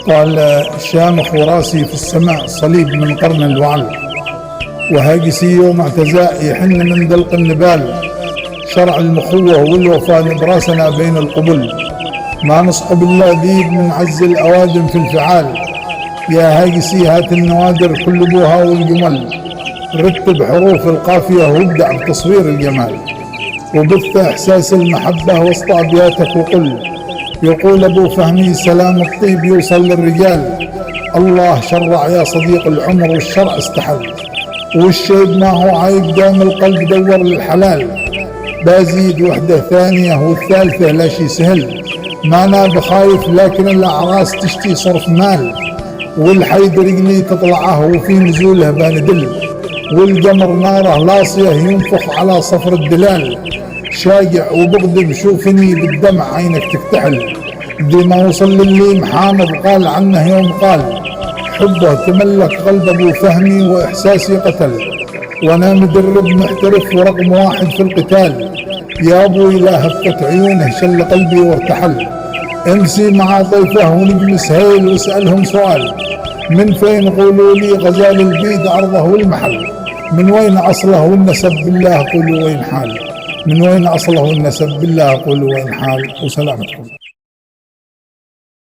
قال شامخ وراسي في السماء صليب من قرن الوعل، وهاجسي يوم اعتزاء يحن من دلق النبال، شرع المخوة والوفاء نبراسنا بين القبل، ما نصحب الله ذيب من عز الأوادم في الفعال، يا هاجسي هات النوادر كل بوها والجمل، رتب حروف القافية وابدع بتصوير الجمال، وبث إحساس المحبة وسط أبياتك وقل، يقول أبو فهمي سلام الطيب يوصل للرجال، الله شرع يا صديق العمر والشرع استحل، والشيب ما هو عايب دام القلب دور للحلال، بازيد وحدة ثانية والثالثة لا شي سهل، ما أنا بخايف لكن الأعراس تشتي صرف مال، والحيدر يقني تطلعه وفي نزوله باندل، والقمر ناره لاصيه ينفخ على صفر الدلال، شاقع وبغدم شوفني بالدمع عينك تكتحل، دي ما وصل للي محامد قال عنه يوم قال، حبه تملك قلب ابو فهمي واحساسي قتل، وانا مدرب محترف ورقم واحد في القتال، يا ابوي لا هفت عيونه شل قلبي وارتحل، امسي مع ضيفه ونجلس هيل واسالهم سؤال، من فين قولوا لي غزال البيد عرضه والمحل، من وين اصله والنسب بالله قولوا وين حال، من وين اصله والنسب بالله قولوا وين حال، وسلامتكم.